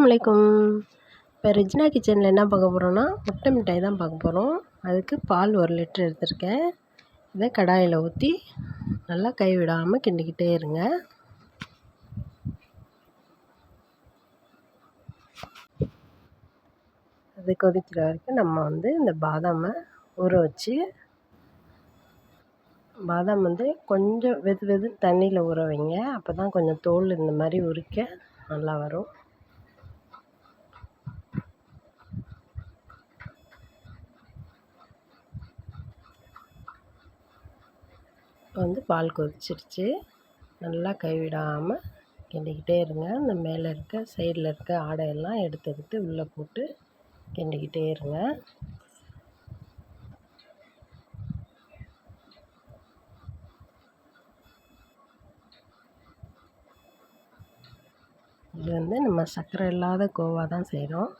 அலைக்கும். இப்போ ரெஜினா கிச்சனில் என்ன பார்க்க போகிறோன்னா, முட்டை மிட்டாய் தான் பார்க்க போகிறோம். அதுக்கு பால் 1 லிட்டர் எடுத்திருக்கேன். இதை கடாயில் ஊற்றி நல்லா கை விடாமல் கிண்டிக்கிட்டே இருங்க. அது கொதிக்கிற வரைக்கும் நம்ம இந்த பாதாமை ஊற வச்சு, பாதாம் கொஞ்சம் வெது தண்ணியில் ஊற வைங்க. அப்போ தான் கொஞ்சம் தோல் இந்த மாதிரி உரிக்க நல்லா வரும். இப்போ பால் கொதிச்சிருச்சு. நல்லா கைவிடாமல் கிண்டிக்கிட்டே இருங்க. இந்த மேலே சைடில் இருக்க ஆடையெல்லாம் எடுத்து உள்ளே போட்டு கிண்டிக்கிட்டே இருங்க. இது நம்ம சர்க்கரை இல்லாத கோவா தான் செய்கிறோம்.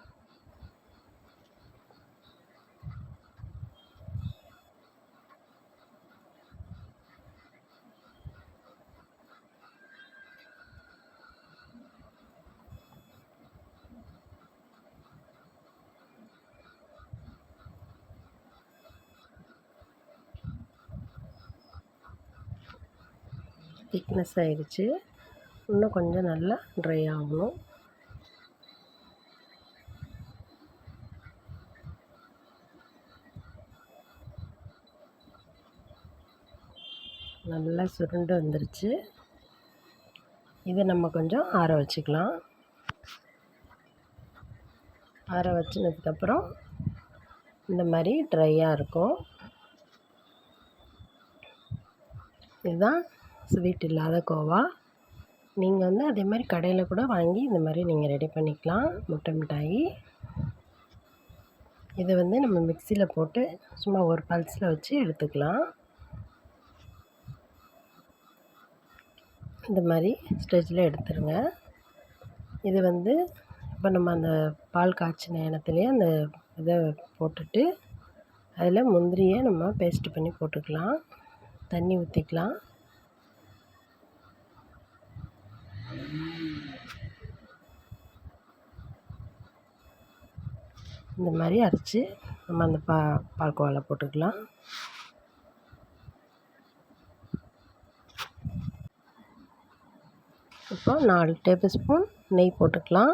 திக்னஸ் ஆகிடுச்சு. இன்னும் கொஞ்சம் நல்லா ட்ரை ஆகணும். நல்லா சுருண்டு வந்துருச்சு. இதை நம்ம கொஞ்சம் ஆற வச்சுக்கலாம். ஆற வச்சினதுக்கப்புறம் இந்த மாதிரி ட்ரையாக இருக்கும். இதுதான் ஸ்வீட் இல்லாத கோவா. நீங்கள் அதே மாதிரி கடையில் கூட வாங்கி இந்த மாதிரி நீங்கள் ரெடி பண்ணிக்கலாம். முட்டை மிட்டாய் இதை நம்ம மிக்சியில் போட்டு சும்மா ஒரு பல்ஸில் வச்சு எடுத்துக்கலாம். இந்த மாதிரி ஸ்டேஜில் எடுத்துருங்க. இது இப்போ நம்ம அந்த பால் காய்ச்சின எண்ணத்துலேயே அந்த இதை போட்டுட்டு அதில் முந்திரியை நம்ம பேஸ்ட் பண்ணி போட்டுக்கலாம். தண்ணி ஊற்றிக்கலாம். இந்த மாதிரி அரைச்சி நம்ம அந்த பால்கோவாவில் போட்டுக்கலாம். இப்போ 4 டேபிள் ஸ்பூன் நெய் போட்டுக்கலாம்.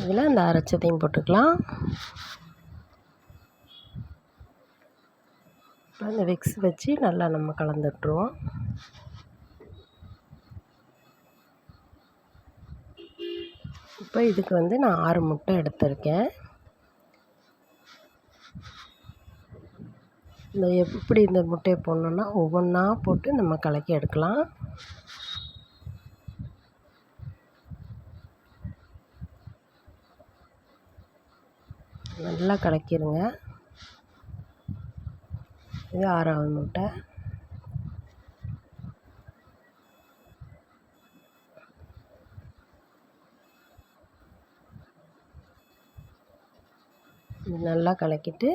இதில் இந்த அரைச்சதையும் போட்டுக்கலாம். அந்த விக்ஸ் வச்சு நல்லா நம்ம கலந்துட்டுருவோம். இப்போ இதுக்கு நான் 6 முட்டை எடுத்திருக்கேன். எப்படி இந்த முட்டையை போடணுன்னா ஒவ்வொன்றா போட்டு நம்ம கலக்கி எடுக்கலாம். நல்லா கலக்கிடுங்க. இது 6வது முட்டை. நல்லா கலக்கிட்டு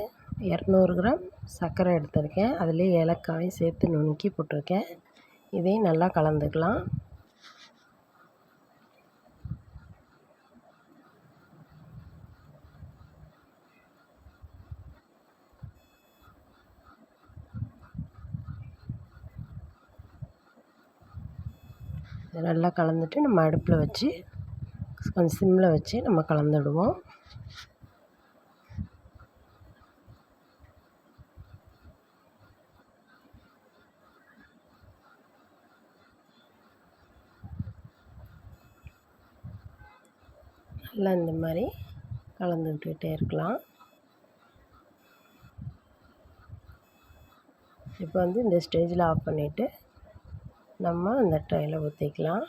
200 கிராம் சர்க்கரை எடுத்திருக்கேன். அதுலேயே ஏலக்காயும் சேர்த்து நுணுக்கி போட்டிருக்கேன். இதையும் நல்லா கலந்துக்கலாம். நல்லா கலந்துட்டு நம்ம அடுப்பில் வச்சு கொஞ்சம் சிம்மில் வச்சு நம்ம கலந்துடுவோம். நல்லா இந்த மாதிரி கலந்து விட்டுக்கிட்டே இருக்கலாம். இப்போ இந்த ஸ்டேஜில் ஆஃப் பண்ணிவிட்டு நம்ம இந்த ட்ரையில் ஊற்றிக்கலாம்.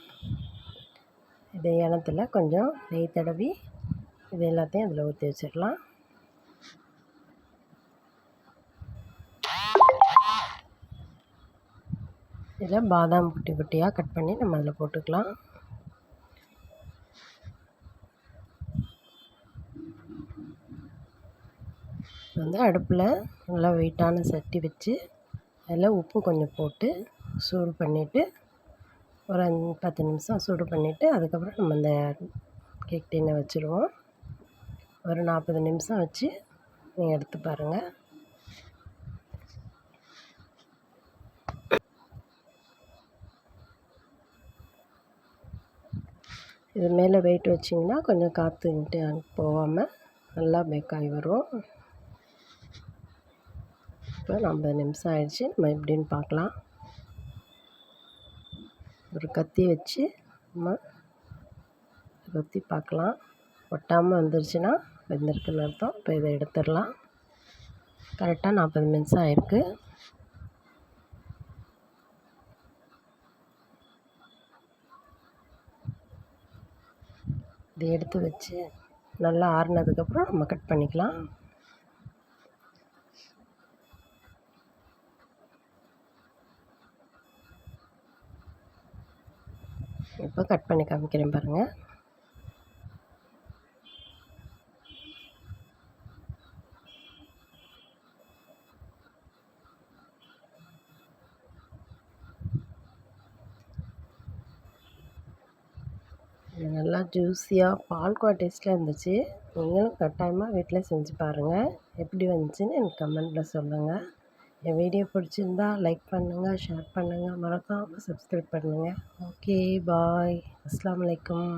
இது எண்ணத்தில் கொஞ்சம் நெய் தடவி இது எல்லாத்தையும் அதில் ஊற்றி வச்சிடலாம். இதில் பாதாம் குட்டி குட்டியாக கட் பண்ணி நம்ம அதில் போட்டுக்கலாம். அடுப்பில் நல்லா வெயிட்டான சட்டி வச்சு அதில் உப்பு கொஞ்சம் போட்டு சூடு பண்ணிவிட்டு ஒரு 10 நிமிஷம் சூடு பண்ணிவிட்டு அதுக்கப்புறம் நம்ம இந்த கேக் டின்னை வச்சுருவோம். ஒரு 40 நிமிஷம் வச்சு நீங்கள் எடுத்து பாருங்கள். இது மேலே வெயிட் வச்சிங்கன்னா கொஞ்சம் காற்றுன்ட்டு போகாமல் நல்லா பேக் ஆகி வரும். இப்போ 50 நிமிஷம் ஆயிடுச்சு. நம்ம எப்படின்னு பார்க்கலாம். ஒரு கத்தி வச்சு நம்ம கொத்தி பார்க்கலாம். ஒட்டாமல் வந்துருச்சுன்னா வெந்திருக்குன்னு அர்த்தம். இப்போ இதை எடுத்துடலாம். கரெக்டாக 40 நிமிஷம் ஆயிருக்கு. இதை எடுத்து வச்சு நல்லா ஆறுனதுக்கப்புறம் நம்ம கட் பண்ணிக்கலாம். இப்போ கட் பண்ணி காமிக்கிறேன் பாருங்கள். இது நல்லா ஜூஸியாக பால்கோவா டேஸ்ட்டில் இருந்துச்சு. நீங்களும் கட்டாயமாக வீட்டில் செஞ்சு பாருங்கள். எப்படி வந்துச்சுன்னு எனக்கு கமெண்ட்டில் சொல்லுங்கள். என் வீடியோ பிடிச்சிருந்தா லைக் பண்ணுங்கள், ஷேர் பண்ணுங்கள், மறக்காமல் சப்ஸ்கிரைப் பண்ணுங்கள். ஓகே, பாய். அஸ்ஸலாமு அலைக்கும்.